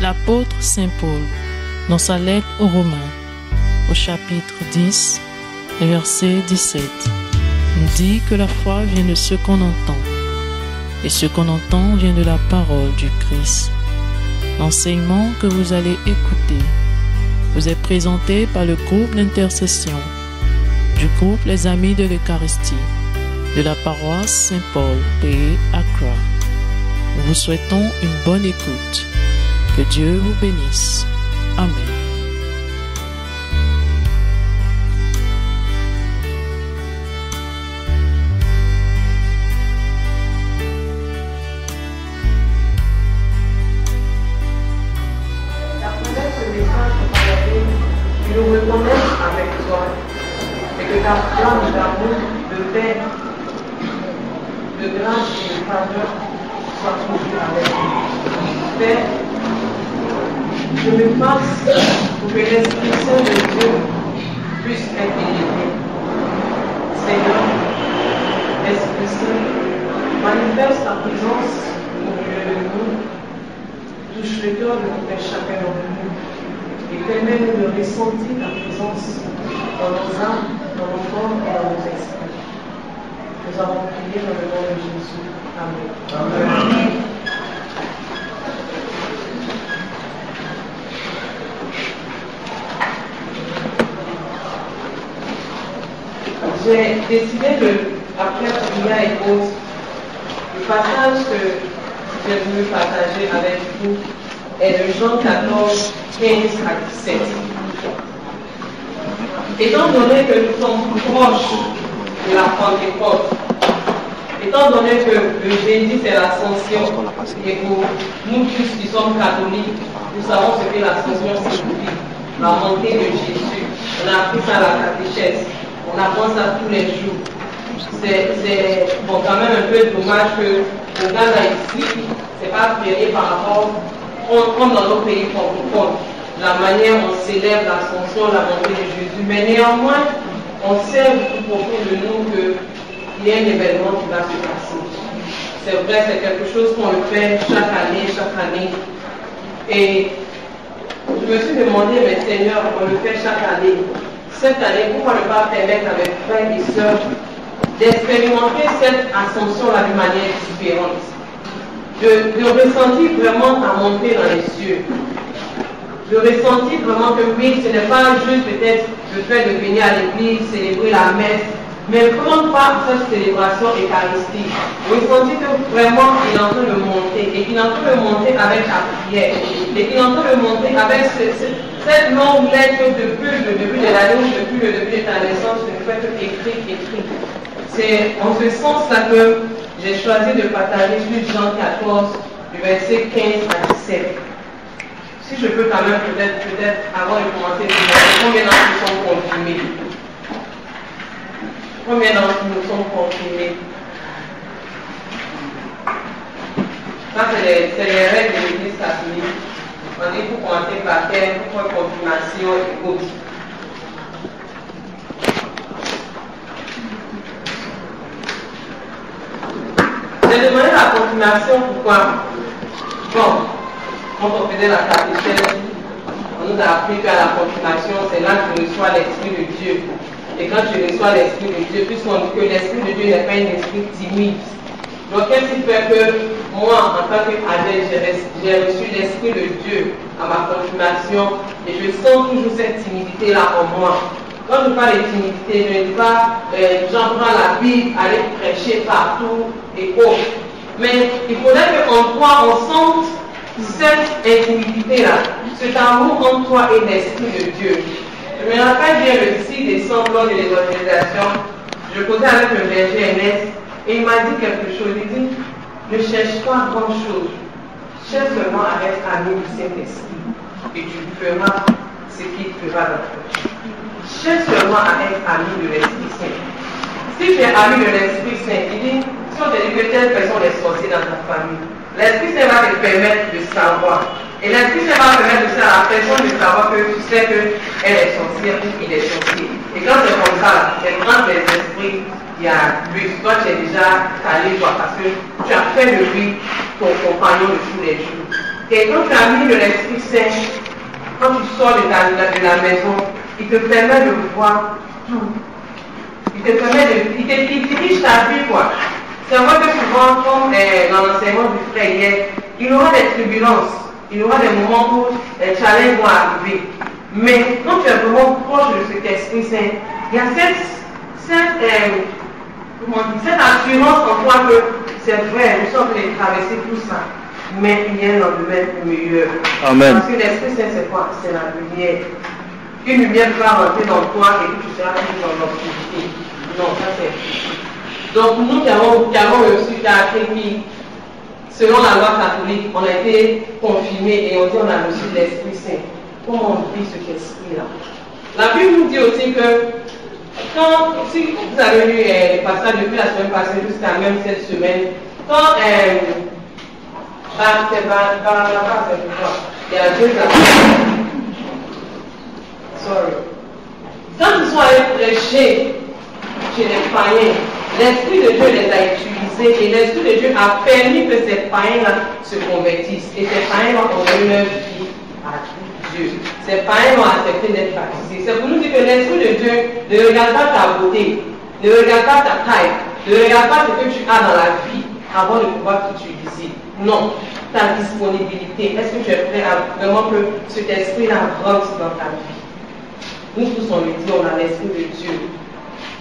L'apôtre Saint Paul, dans sa lettre aux Romains, au chapitre 10, verset 17, nous dit que la foi vient de ce qu'on entend, et ce qu'on entend vient de la parole du Christ. L'enseignement que vous allez écouter vous est présenté par le groupe d'intercession du groupe Les Amis de l'Eucharistie de la paroisse Saint-Paul, Pays Accra. Nous vous souhaitons une bonne écoute. Que Dieu vous bénisse. Amen. Nous reconnaissons avec toi et que ta flamme d'amour, de paix, de grâce et de faveur soit toujours avec nous. Père, je me passe pour que l'Esprit Saint de Dieu puisse être élevé. Seigneur, Esprit Saint, manifeste ta présence au milieu de nous, touche le cœur de chacun d'entre nous. Et permet-nous de ressentir ta présence dans nos âmes, dans nos corps et dans nos esprits. Nous avons prié dans le nom de Jésus. Amen. Amen. J'ai décidé après prière et pause, le passage que j'ai voulu partager avec vous est de Jean 14, 15 à 17. Étant donné que nous sommes proches de la Pentecôte, étant donné que le jeudi c'est l'ascension, et pour nous tous qui sommes catholiques, nous savons ce que l'ascension signifie, la montée de Jésus. On a appris ça à la catéchèse, on apprend ça tous les jours. C'est bon, quand même un peu dommage que au Ghana ici, c'est pas férié par rapport comme dans nos pays francophones, la manière dont on célèbre l'ascension, la montée de Jésus. Mais néanmoins, on sait tout profond de nous qu'il y a un événement qui va se passer. C'est vrai, c'est quelque chose qu'on le fait chaque année. Et je me suis demandé, mais Seigneur, on le fait chaque année. Cette année, pourquoi ne pas permettre avec frères et sœurs d'expérimenter cette ascension-là d'une manière différente? De ressentir vraiment ta montée dans les cieux. De ressentir vraiment que oui, ce n'est pas juste peut-être le fait de venir à l'église, célébrer la messe, mais prendre part à cette célébration eucharistique. Ressentir que vraiment il est en train de monter, et qu'il est en train de monter avec la prière, et qu'il est en train de monter avec cette longue lettre depuis le début de l'année, depuis le début de ta naissance, tu ne fais que écrire. C'est en ce sens-là que j'ai choisi de partager sur Jean 14, du verset 15 à 17. Si je peux quand même peut-être avant de commencer, combien d'entre nous sont confirmés? Combien d'entre nous sont confirmés? Ça, c'est les règles de l'Église catholique. On dit pour commencer par terre, pour faire confirmation et autres. J'ai demandé la confirmation, pourquoi? Bon, quand on faisait la catéchèse, on nous a appris qu'à la confirmation, c'est là que tu reçois l'Esprit de Dieu. Et quand tu reçois l'Esprit de Dieu, puisqu'on dit que l'Esprit de Dieu n'est pas un esprit timide. Donc, qu'est-ce qui fait que moi, en tant qu'adulte, j'ai reçu l'Esprit de Dieu à ma confirmation et je sens toujours cette timidité-là en moi. Quand je parle de timidité, je ne dis pas j'en prends la Bible, aller prêcher partout et autres. Mais il faudrait qu'en toi, on sente cette intimité-là, cet amour entre toi et l'Esprit de Dieu. Je me rappelle bien le 6 décembre, lors de l'évangélisation, je causais avec le berger Ernest et il m'a dit quelque chose. Il dit, ne cherche pas grand-chose, cherche seulement avec amour du Saint-Esprit et tu feras ce qu'il fera dans toi. Cherche seulement avec amour de l'Esprit Saint. Si tu es ami de l'Esprit Saint, il dit, si on te dit que telle personne est sortie dans ta famille, l'Esprit Saint va te permettre de savoir. Et l'Esprit Saint va permettre aussi à la personne de savoir que tu sais qu'elle est sorcière ou qu'il est sorcier. Et quand c'est comme ça, c'est quand les esprits, il y a lui, toi tu es déjà calé, toi, parce que tu as fait de lui ton compagnon de tous les jours. Et quand tu as mis de l'Esprit Saint, quand tu sors de la maison, il te permet de voir tout. Il te permet de... Il dirige ta vie, quoi. C'est vrai que souvent, comme dans l'enseignement du frère hier, il y aura des turbulences, il y aura des moments où les challenges vont arriver. Mais quand tu es vraiment proche de cet Esprit Saint, il y a cette assurance en toi que c'est vrai, nous sommes allés traverser tout ça. Mais il y a un lendemain meilleur. Amen. Parce que l'Esprit Saint, c'est quoi? C'est la lumière. Une lumière va rentrer dans toi et que tu seras plus dans l'obscurité. Non, ça c'est. Donc nous qui avons reçu la qui, selon la loi catholique, on a été confirmés et on dit on a reçu l'Esprit Saint. Comment on vit cet esprit-là? La Bible nous dit aussi que si vous avez lu les passages depuis la semaine passée jusqu'à même cette semaine, quand il y a deux quand ils sont allés prêcher chez les païens, l'Esprit de Dieu les a utilisés et l'Esprit de Dieu a permis que ces païens-là se convertissent. Et ces païens-là ont donné leur vie à Dieu. Ces païens ont accepté d'être baptisés. C'est pour nous dire que l'Esprit de Dieu ne regarde pas ta beauté, ne regarde pas ta taille, ne regarde pas ce que tu as dans la vie avant de pouvoir t'utiliser. Non, ta disponibilité. Est-ce que tu es prêt à vraiment que cet esprit-là rentre dans ta vie? Nous tous on le dit, on a l'Esprit de Dieu.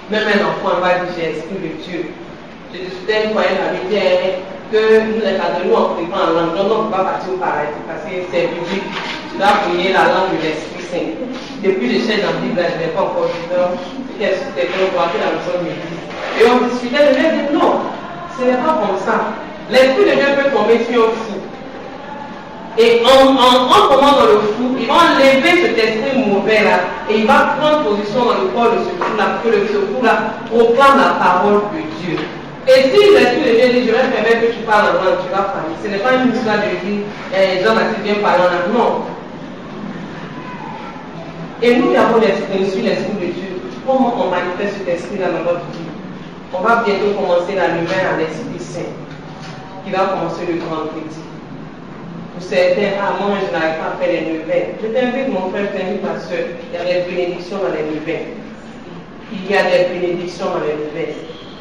Même un enfant va dire j'ai l'Esprit de Dieu. Je discutais une fois une amie que nous les catholiques on prie pas en langue. Non, on ne peut pas partir au paradis parce que c'est biblique. Tu dois prier la langue de l'Esprit Saint. Depuis les chaînes dans la Bible, je n'ai pas encore vu. C'était pour voir que la maison me dit. Et on discutait, je lui ai dit non. Ce n'est pas comme ça. L'Esprit de Dieu peut tomber sur un fou. Et en tombant dans le fou, il va enlever cet esprit mauvais là et il va prendre position dans le corps de ce fou là pour que ce fou là proclame la parole de Dieu. Et si l'Esprit de Dieu dit je vais permettre que tu parles en langue, tu vas parler. Ce n'est pas une histoire de dire Jean a-t-il bien parlé en langue. Non. Et nous qui avons reçu l'Esprit de Dieu, comment on manifeste cet esprit là dans notre vie? On va bientôt commencer la levée à l'Esprit Saint, qui va commencer le vendredi. Pour certains, moi je n'arrive pas à faire les neuvaines. Je t'invite mon frère, je t'invite ma soeur, il y a des bénédictions dans les neuvaines. Il y a des bénédictions dans les neuvaines.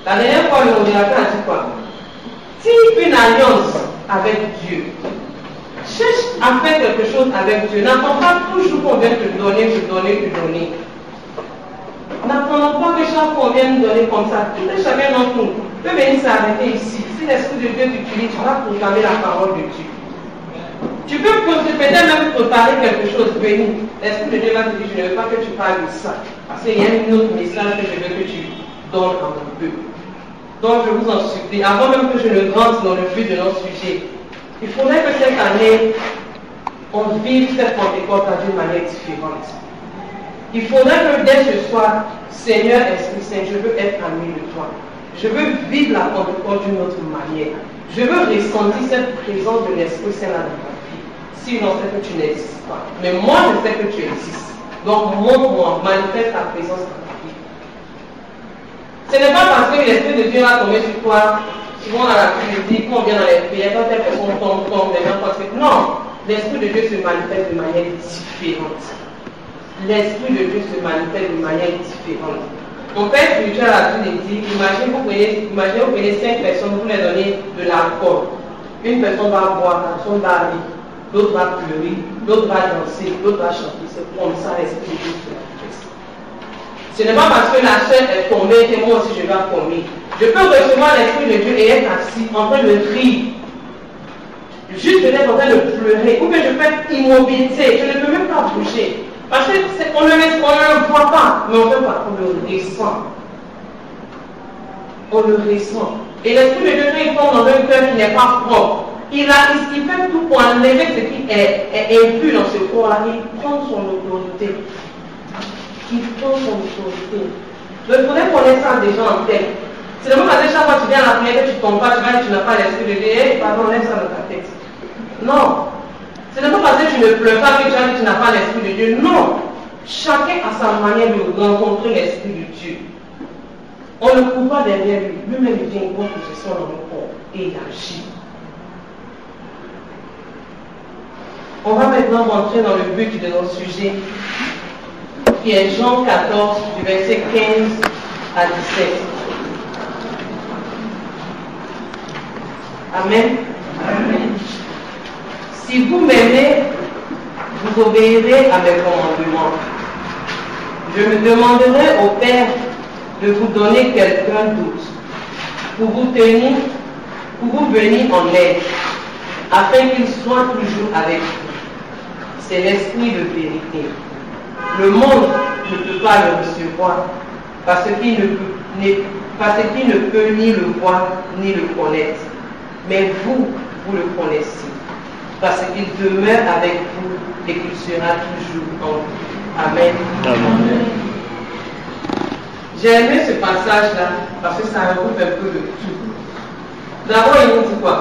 La dernière fois, le modérateur a dit quoi? Si une alliance avec Dieu, cherche à faire quelque chose avec Dieu, n'attends pas toujours qu'on vienne te donner, te donner, te donner. N'attendons pas que chaque fois on vienne nous donner comme ça. Tout et chacun d'entre nous peut venir s'arrêter ici. Si l'Esprit de Dieu t'utilise, tu vas proclamer la parole de Dieu. Tu peux peut-être même préparer quelque chose, venir. L'Esprit de Dieu va te dire, je ne veux pas que tu parles de ça. Parce qu'il y a un autre message que je veux que tu donnes à mon peuple. Donc je vous en supplie, avant même que je ne rentre dans le but de notre sujet, il faudrait que cette année, on vive cette Pentecôte d'une manière différente. Il faudrait que dès ce soir, Seigneur Esprit Saint, je veux être ami de toi. Je veux vivre la Pentecôte d'une autre manière. Je veux ressentir cette présence de l'Esprit Saint dans ma vie. Sinon, c'est que tu n'existes pas. Mais moi, je sais que tu existes. Donc, montre-moi, manifeste ta présence dans ma vie. Ce n'est pas parce que l'Esprit de Dieu va tomber sur toi, souvent dans l'après-midi, quand on vient dans les prières, quand telle personne tombe, les gens pensent que non, l'Esprit de Dieu se manifeste de manière différente. L'Esprit de Dieu se manifeste de manière différente. Mon père spirituel a toujours dit, imaginez vous prenez 5 personnes, vous les donnez de l'alcool. Une personne va boire, la personne va rire, l'autre va pleurer, l'autre va danser, l'autre va chanter. C'est comme ça l'Esprit de Dieu se manifeste. Ce n'est pas parce que la chair est tombée que moi aussi je vais tomber. Je peux recevoir l'Esprit de Dieu et être assis en train de rire. Juste peut-être en train de pleurer. Ou que je peux être immobilisé, je ne peux même pas bouger. Parce qu'on ne le voit pas, mais on peut pas, on le ressent. On le ressent. Et l'Esprit de Dieu, quand il tombe dans un cœur qui n'est pas propre, il fait tout pour enlever ce qui est impur dans ce corps-là. Il prend son autorité. Il prend son autorité. Donc il faudrait qu'on ait ça déjà en tête. C'est le moment parce que chaque fois que tu viens à la prière, que tu ne tombes pas, tu vas dire que tu n'as pas l'Esprit de Dieu. Hey, pardon, laisse ça dans ta tête. Non. Ce n'est pas parce que tu ne pleures pas que tu as dit que tu n'as pas l'Esprit de Dieu. Non. Chacun a sa manière de rencontrer l'Esprit de Dieu. On ne court pas derrière lui. Lui-même, il vient prendre possession dans le corps et il agit. On va maintenant rentrer dans le but de notre sujet, qui est Jean 14, du verset 15 à 17. Amen. Amen. Si vous m'aimez, vous obéirez à mes commandements. Je me demanderai au Père de vous donner quelqu'un d'autre pour vous venir en aide, afin qu'il soit toujours avec vous. C'est l'esprit de vérité. Le monde ne peut pas le recevoir parce qu'il ne peut ni le voir ni le connaître. Mais vous le connaissez, parce qu'il demeure avec vous et qu'il sera toujours en vous. Amen. Amen. J'ai aimé ce passage-là parce que ça regroupe un peu de tout. D'abord, il nous dit quoi?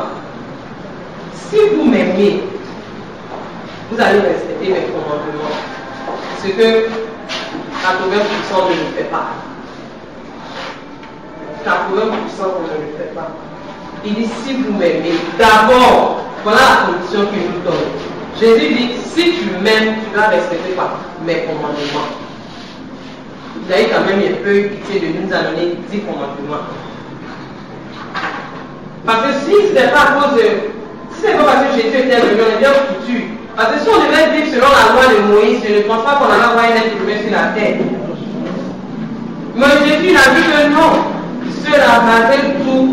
Si vous m'aimez, vous allez respecter mes commandements. Ce que 80% ne le fait pas. 80% ne le fait pas. Il dit, si vous m'aimez, d'abord, voilà la condition qu'il nous donne. Jésus dit, si tu m'aimes, tu dois respecter quoi? Mes commandements. Il a eu quand même un peu pitié de nous amener 10 commandements. Parce que si ce n'est pas à cause de... Si ce n'est pas parce que Jésus était venu, on est bien foutu. Parce que si on devait vivre selon la loi de Moïse, je ne pense pas qu'on allait avoir un être humain sur la terre. Mais Jésus, il a dit que non. Cela malgré tout,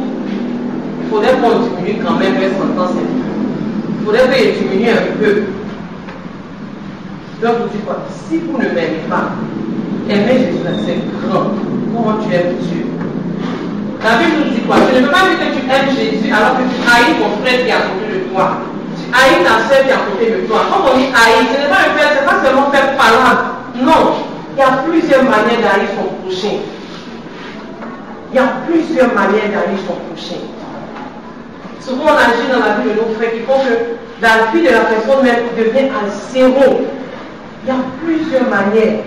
il faudrait qu'on diminue quand même vers 100 ans. Il faudrait qu'il diminue un peu. Donc, vous dites quoi? Si vous ne m'aimez pas, aimez Jésus, c'est grand. Comment tu aimes Dieu? La Bible nous dit quoi? Je ne peux pas dire que tu aimes Jésus alors que tu haïs ton frère qui est à côté de toi. Tu haïs ta soeur qui est à côté de toi. Quand on dit haïs, ce n'est pas un faire, ce n'est pas seulement faire parole. Non. Il y a plusieurs manières d'haïr son prochain. Il y a plusieurs manières d'haïr son prochain. Souvent on agit dans la vie de nos frères qui font que la vie de la personne même devient à zéro. Il y a plusieurs manières.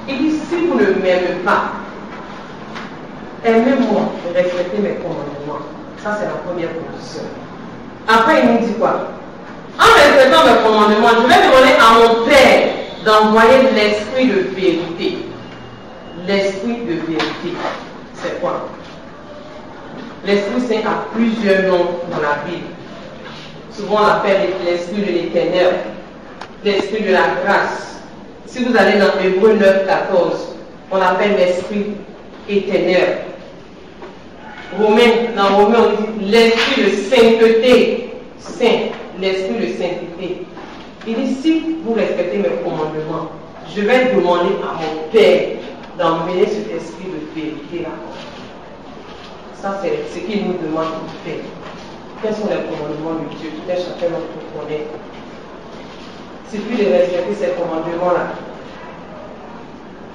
Il dit, si vous ne m'aimez pas, aimez-moi et respectez mes commandements. Ça, c'est la première condition. Après, il nous dit quoi? En respectant mes commandements, je vais demander à mon Père d'envoyer l'esprit de vérité. L'esprit de vérité, c'est quoi? L'Esprit Saint a plusieurs noms dans la Bible. Souvent, on l'appelle l'Esprit de l'Éternel, l'Esprit de la grâce. Si vous allez dans Hébreux 9, 14, on l'appelle l'Esprit éternel. Dans Romains, on dit l'Esprit de sainteté. Saint, l'Esprit de sainteté. Il dit, si vous respectez mes commandements, je vais demander à mon Père d'emmener cet esprit de vérité là. Ça, c'est ce qu'il nous demande de faire. Quels sont les commandements de Dieu? Tout un chacun d'entre nous connaît. C'est plus de respecter ces commandements-là,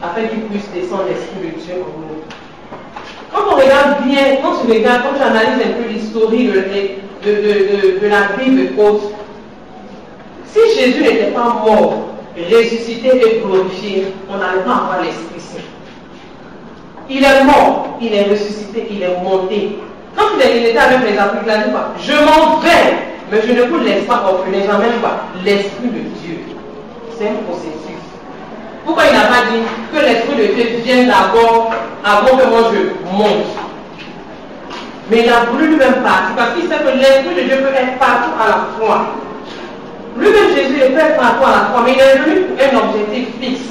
afin qu'il puisse descendre l'esprit de Dieu en nous. Quand on regarde bien, quand tu analyses un peu l'historique de la Bible haute, si Jésus n'était pas mort, ressuscité et glorifié, on n'allait pas avoir l'Esprit Saint. Il est mort, il est ressuscité, il est monté. Quand il était avec les apôtres, il a dit quoi? Je m'en vais, mais je ne vous laisse pas orphelin, j'emmène quoi? L'Esprit de Dieu. C'est un processus. Pourquoi il n'a pas dit que l'Esprit de Dieu vienne d'abord avant que moi je monte? Mais il a voulu lui-même partir parce qu'il sait que l'Esprit de Dieu peut être partout à la fois. Lui-même Jésus est fait partout à la fois, mais il est venu pour un objectif fixe.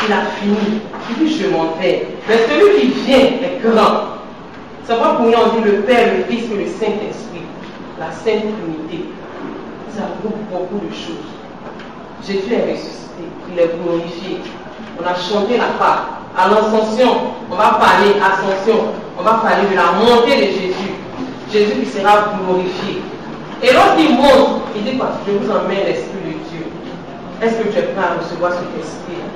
Il a fini. Il dit je m'en vais. Mais celui qui vient est grand. C'est pourquoi pour nous on dit le Père, le Fils et le Saint-Esprit. La Sainte Trinité. Ça regroupe beaucoup de choses. Jésus est ressuscité, il est glorifié. On a chanté la part. À l'ascension, on va parler ascension, on va parler de la montée de Jésus. Jésus qui sera glorifié. Et lorsqu'il monte, il dit quoi? Je vous emmène l'Esprit de Dieu. Est-ce que tu es prêt à recevoir cet esprit-là?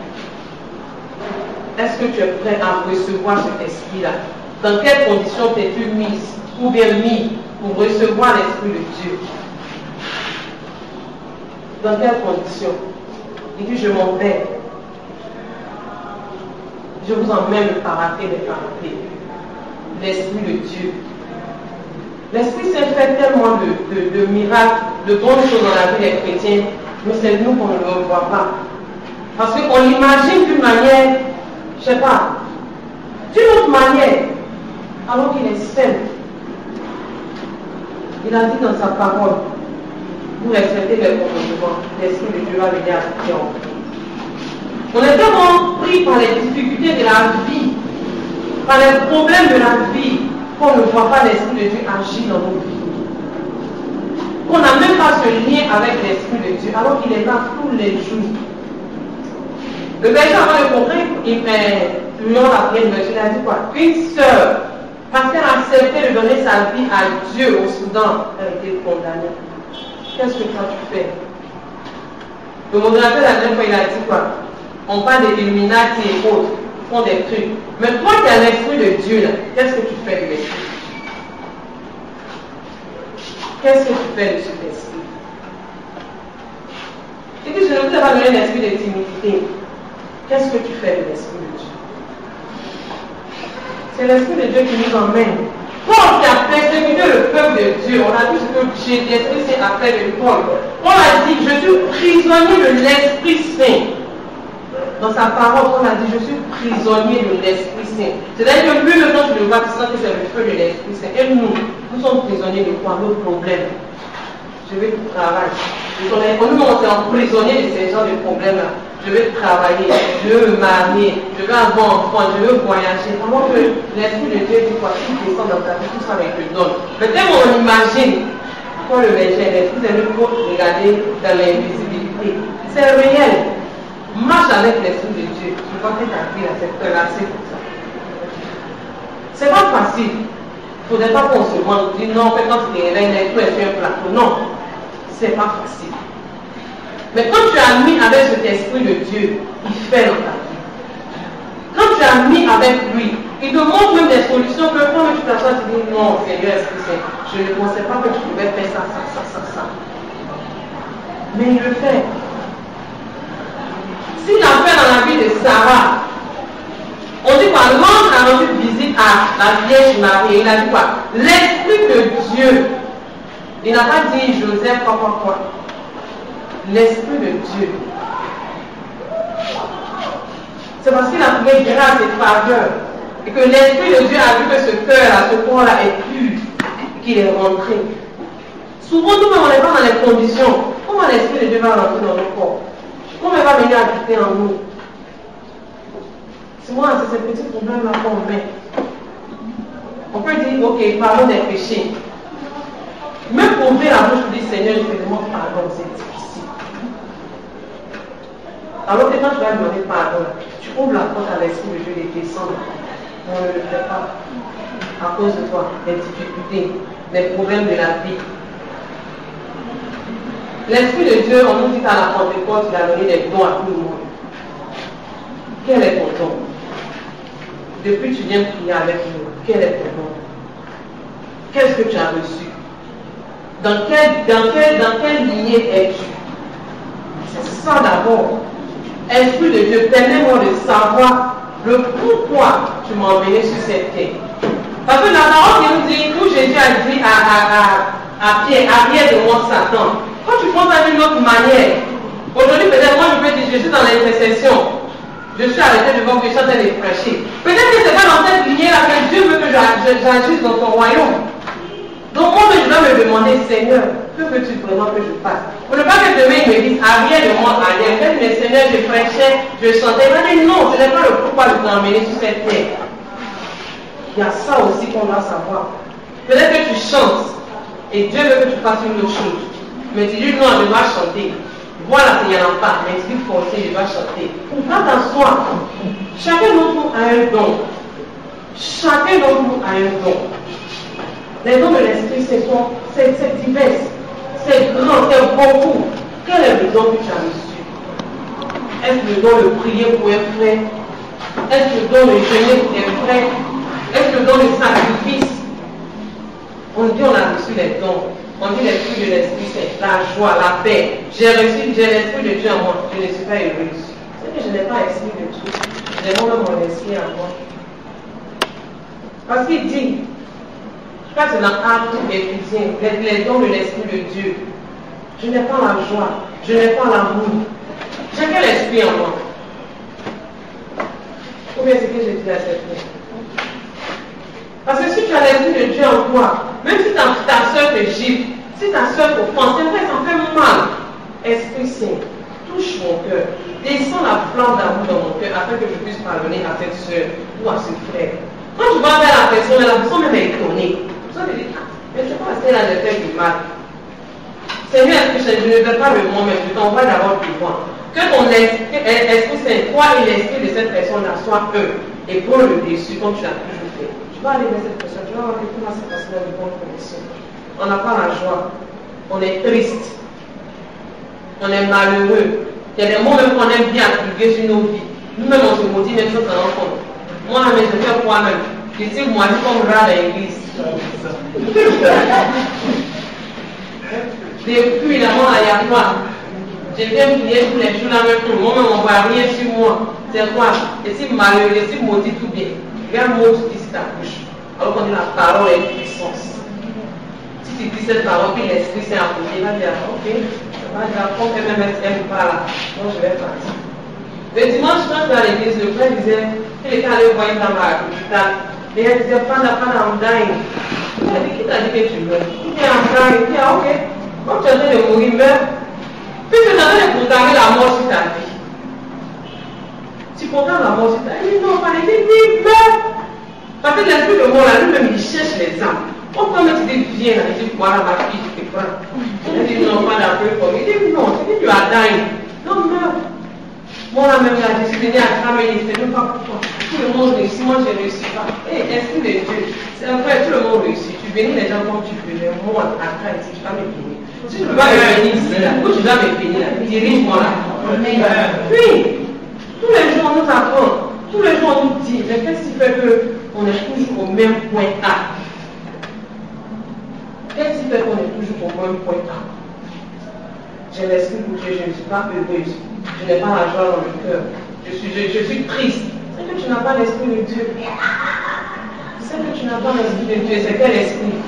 Est-ce que tu es prêt à recevoir cet esprit-là? Dans quelles conditions t'es-tu mise ou bien mis pour recevoir l'Esprit de Dieu? Dans quelles conditions? Il dit, je m'en vais. Je vous emmène le paraclet des paraplés. L'Esprit de Dieu. L'Esprit Saint fait tellement de miracles, de bonnes choses dans la vie des chrétiens, mais c'est nous qu'on ne le voit pas. Parce qu'on l'imagine d'une manière, je ne sais pas, d'une autre manière, alors qu'il est simple. Il a dit dans sa parole, vous respectez mes commandements, l'Esprit de Dieu va venir habiter en vous. On est tellement pris par les difficultés de la vie, par les problèmes de la vie, qu'on ne voit pas l'Esprit de Dieu agir dans nos vies. Qu'on n'a même pas ce lien avec l'Esprit de Dieu, alors qu'il est là tous les jours. Le berger, avant de mourir, il fait, durant la prière de monsieur, il a dit quoi? Une sœur, parce qu'elle a accepté de donner sa vie à Dieu au Soudan, elle a été condamnée. Qu'est-ce que toi tu fais? Le modérateur, la dernière fois, il a dit quoi? On parle des Illuminati et autres, ils font des trucs. Mais toi qui as l'Esprit de Dieu, là, qu'est-ce que tu fais de l'Esprit? Qu'est-ce que tu fais de cet esprit? Et puis je ne t'ai pas donné l'esprit de timidité. Qu'est-ce que tu fais de l'Esprit de Dieu? C'est l'Esprit de Dieu qui nous emmène. Paul qui a persécuté le peuple de Dieu, on a vu ce que l'Esprit Saint a fait de Paul. Paul a dit, je suis prisonnier de l'Esprit Saint. Dans sa parole, Paul a dit, je suis prisonnier de l'Esprit Saint. C'est-à-dire que plus le temps tu le vois, tu sens que c'est le feu de l'Esprit Saint. Et nous sommes prisonniers de quoi? Nos problèmes. Je vais travailler. Nous, on est emprisonnés de ces genres de problèmes-là. Je vais travailler, je veux me marier, je veux avoir un enfant, je veux voyager. Comment que l'Esprit de Dieu dit quoi? Il descend dans ta vie, tout ça avec le don. Mais dès qu'on imagine, quand le berger, l'Esprit de Dieu faut regarder dans l'invisibilité. C'est réel. Marche avec l'Esprit de Dieu. Je vois que ta vie, c'est relaxé pour ça. C'est pas facile. Il ne faudrait pas qu'on se demande, dit non, quand tu te réveilles, tout est sur un plateau. Non, c'est pas facile. Mais quand tu as mis avec cet esprit de Dieu, il fait dans ta vie. Quand tu as mis avec lui, il te montre même des solutions que quand tu t'assois, tu dis non, Seigneur Esprit Saint, je ne pensais pas que tu pouvais faire ça. Mais il le fait. S'il a fait dans la vie de Sarah, on dit quoi? L'ange a rendu visite à la Vierge Marie. Il a dit quoi? L'Esprit de Dieu. Il n'a pas dit Joseph, quoi. L'Esprit de Dieu. C'est parce qu'il a trouvé grâce et faveur. Et que l'Esprit de Dieu a vu que ce cœur-là, ce corps-là est pur. Et qu'il est rentré. Souvent, nous-mêmes, on n'est pas dans les conditions. Comment l'Esprit de Dieu va rentrer dans nos corps? Comment il va venir habiter en nous? C'est moi, c'est ces petits problèmes-là qu'on met. On peut dire, ok, pardon des péchés. Même pour ouvrir la bouche pour dire, Seigneur, je te demande pardon, c'est difficile. Alors que quand tu vas demander pardon, tu ouvres la porte à l'Esprit de Dieu de descendre. On ne le fait pas. À cause de toi, des difficultés, des problèmes de la vie. L'Esprit de Dieu, on nous dit qu'à la Pentecôte, il a donné des dons à tout le monde. Quel est ton don? Depuis que tu viens prier avec nous, quel est ton don? Qu'est-ce que tu as reçu? Dans quelle lignée es-tu? C'est ça d'abord. Esprit de Dieu, permets-moi de savoir le pourquoi tu m'as emmené sur cette terre. Parce que la parole qui nous dit, où Jésus a dit à Pierre, arrière de moi Satan. Quand tu penses à une autre manière, aujourd'hui peut-être moi je peux dire, je suis dans l'intercession. Je suis arrêté devant que je suis en train de prêcher. Peut-être que ce n'est pas dans cette lignée-là que Dieu veut que j'agisse dans son royaume. Donc moi je dois me demander, Seigneur, que veux-tu vraiment que je fasse? Pour ne pas que demain il me dise, arrière de moi, arrière. Peut-être mais Seigneur, je prêchais, je chantais. Il m'a dit non, ce n'est pas le pourquoi je t'ai emmené sur cette terre. Il y a ça aussi qu'on doit savoir. Peut-être que tu chantes et Dieu veut que tu fasses une autre chose. Mais tu dis non, je dois chanter. Voilà, il n'y en a pas, mais tu dis forcer, je dois chanter. Quand en soi, chacun d'entre nous a un don. Chacun d'entre nous a un don. Les dons de l'esprit, c'est divers, c'est grand, c'est beaucoup. Quel est le don que tu as reçu? Est-ce le don de prier pour un frère? Est-ce le don de jeûner pour un frère? Est-ce le don de sacrifice? On dit on a reçu les dons. On dit l'esprit de l'esprit, c'est la joie, la paix. J'ai l'esprit de Dieu en moi. Je ne suis pas heureuse. C'est que je n'ai pas l'esprit de Dieu. J'ai moi-même mon esprit en moi. Parce qu'il dit, je crois que c'est dans Actes Éphésiens, les dons de l'esprit de Dieu. Je n'ai pas la joie. je n'ai pas l'amour. J'ai quel esprit en moi? Ou bien c'est que j'ai dit à cette fois? Parce que si tu as l'esprit de Dieu en toi, même si ta soeur te gifle, si ta soeur t'offense, c'est vrai, ça fait mal. Esprit Saint, touche mon cœur. Descends la flamme d'amour dans mon cœur afin que je puisse pardonner à cette soeur ou à ce frère. Quand tu vas vers la personne même est étonnée. Tu vas te dire, mais c'est pas assez là de faire du mal. Seigneur, je ne vais pas le moi-même, je t'envoie d'abord du moi. Que ton esprit Saint, toi et l'esprit de cette personne-là soient eux et prends le dessus comme tu l'as toujours fait. Tu vas aller vers cette personne, tu vas voir que comment cette personne a de bonnes conditions. On n'a pas la joie, on est triste, on est malheureux. Il y a des mots même qu'on aime bien appliquer sur nos vies. Nous-mêmes, on se motive même chose en rencontre. Moi, mais je fais quoi même? Je sais, moi, je suis comme rat à l'église. Depuis la mort, il y a quoi? Je viens prier tous les jours, là même, moi-même, on ne voit rien sur moi. C'est quoi? Je suis malheureux, je suis maudit tout bien. Regarde moi, tu dis ta bouche. Alors qu'on dit la parole est puissance. Si tu dis cette parole, puis l'esprit s'est appuyé, il va dire, ok. Quand même elle pas là, moi je vais partir. Le dimanche, quand je suis à l'église, le frère disait qu'il était allé voir une dame à l'hôpital. Et elle disait, Fana, I'm dying. Il a dit, qui t'a dit que tu meurs? Il dit, I'm dying. Il dit, ah ok, quand tu es en train de mourir, meurs. Puis tu es en train de proclamer la mort sur ta vie. Tu proclames la mort sur ta vie. Il dit, non, Fana, il dit, meurs. Parce que l'esprit de mort là, lui-même, il cherche les âmes. Quand tu dis, viens là, il dit, voilà ma fille, je te prends. Il dit, non, pas d'après pour lui. Il dit, non, c'est que tu as dying. Non, meurs. Moi, là même, la discipline à travailler, c'est même pas pour toi. Tout le monde réussit, moi, je ne réussis pas. Et esprit de Dieu, c'est vrai, tout le monde réussit. Tu bénis les gens comme tu veux, mais moi, à toi, ici, tu vas me bénir. Si tu ne peux pas me bénir ici, là, où tu dois me bénir, là, dirige-moi là. Oui, tous les jours, on nous apprend. Tous les jours, on nous dit, mais qu'est-ce qui fait qu'on est toujours au même point A? Qu'est-ce qui fait qu'on est toujours au même point A? J'ai l'esprit pour Dieu, je ne suis pas heureuse. Je n'ai pas la joie dans le cœur. Je suis triste. C'est que tu n'as pas l'esprit de Dieu. C'est que tu n'as pas l'esprit de Dieu. C'est quel esprit?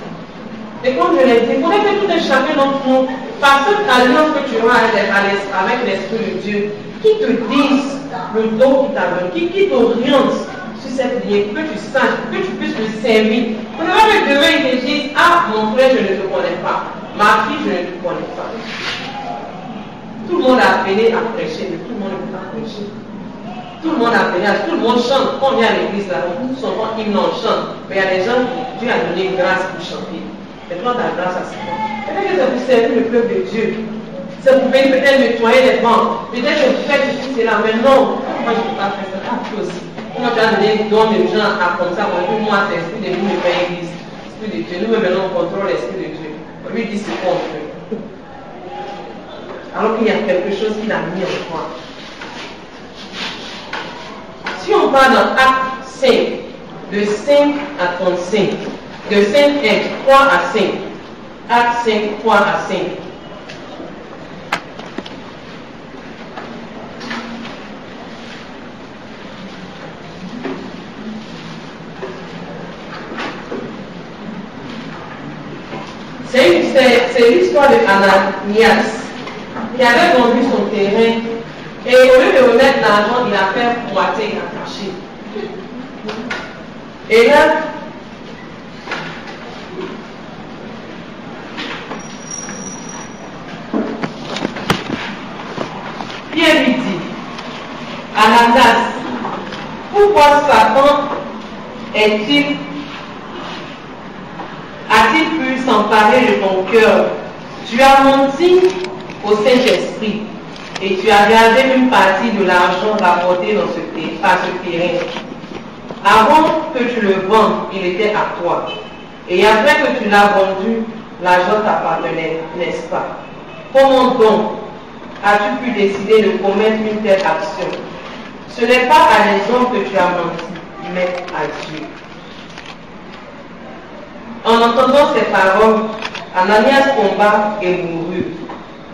Et comme je l'ai dit, il faudrait que tout un chacun d'entre nous, par cette alliance que tu auras avec l'esprit de Dieu, qui te dise le don qu'il t'a donné, qui t'oriente sur cette ligne, que tu saches, que tu puisses le servir. On ne va pas que demain il te dise, ah mon frère, je ne te connais pas. Ma fille, je ne te connais pas. Tout le monde a appelé à prêcher, mais tout le monde ne peut pas prêcher. Tout le monde a appelé, tout le monde chante. Quand on vient à l'église, là, nous sommes hymne, on chante. Mais il y a des gens qui Dieu a donné grâce pour chanter. Et toi, ta grâce à ça. Peut-être que c'est pour servir le peuple de Dieu. C'est pour peut-être nettoyer les bancs. Peut-être que tu fais ceci, c'est là. Mais non, moi je ne peux pas faire ça. Ah, tu aussi. Comment tu as donné le don de gens à comme ça, moi, c'est l'esprit de nous, le Père Église. L'esprit de Dieu. Nous, maintenant, on contrôle l'esprit de Dieu. On lui dit c'est quoi on fait. Alors qu'il y a quelque chose qu'il a mis en toi. Si on parle dans Acte 5, de 5 à 35, de 5 et 3 à 5, Acte 5, 3 à 5. C'est l'histoire de Ananias qui avait vendu son terrain et au lieu de remettre l'argent, il a fait moitié, il a caché. Et là, Pierre lui dit, Ananias, pourquoi Satan a-t-il pu s'emparer de ton cœur? Tu as menti au Saint-Esprit et tu as gardé une partie de l'argent rapporté par ce terrain. Avant que tu le vendes, il était à toi. Et après que tu l'as vendu, l'argent t'appartenait, n'est-ce pas? Comment donc as-tu pu décider de commettre une telle action? Ce n'est pas à les hommes que tu as menti, mais à Dieu. En entendant ces paroles, Ananias tomba et mourut.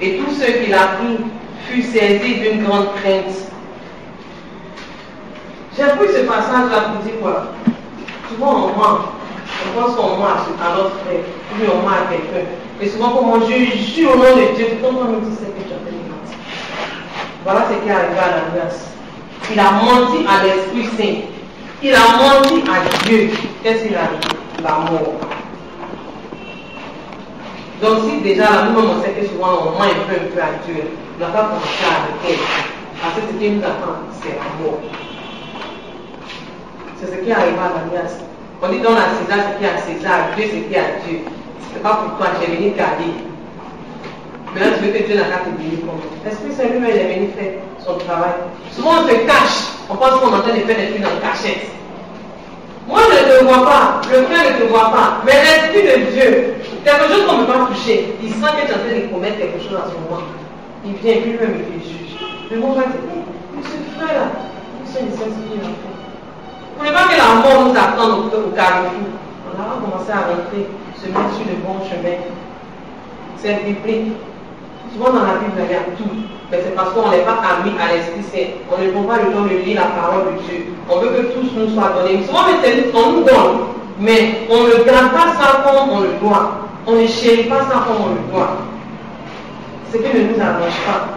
Et tous ceux qui l'apprirent furent saisis d'une grande crainte. J'ai pris ce passage-là pour dire quoi? Souvent on ment. On pense qu'on ment à notre frère, puis on ment à quelqu'un. Et souvent, comme je jure au nom de Dieu, tout le monde me dit c'est que tu as fait mentir. Voilà ce qui est arrivé à Ananias. Il a menti à l'Esprit Saint. Il a menti à Dieu. Qu'est-ce qu'il a dit? La mort. Donc si déjà là, nous-mêmes on sait que souvent on ment un peu à Dieu, on n'a pas pensé à lequel. Parce que ce qui nous attend, c'est la mort. C'est ce qui arrive à Ananias. On dit dans la César ce qui est à César, Dieu ce qui est à Dieu. Ce n'est pas pour toi, tu es venu garder. Maintenant tu veux que Dieu n'a qu'à te bénir comme ça. L'Esprit Saint lui-même il est venu faire son travail. Souvent on se cache, on pense qu'on est en train de faire des trucs dans la cachette. Moi je ne te vois pas, le frère ne te voit pas, mais l'Esprit de Dieu, quelque chose qu'on ne peut pas toucher, il sent que tu es en train de commettre quelque chose à ce moment. Il vient et puis lui-même il te juge. Mais mon frère dit, ce frère-là, nous sommes des saints qui l'ont fait. Vous ne voulez pas que la mort nous attende au carrefour. On a commencé à rentrer, se mettre sur le bon chemin. C'est biblique. Souvent dans la Bible, il y a tout. Mais c'est parce qu'on n'est pas amis à l'Esprit Saint. On ne prend pas le temps de lire la parole de Dieu. On veut que tous nous soit donné. Souvent, on nous donne. Mais on ne garde pas ça comme on le doit. On ne chérit pas ça comme on le doit. Ce qui ne nous arrange pas.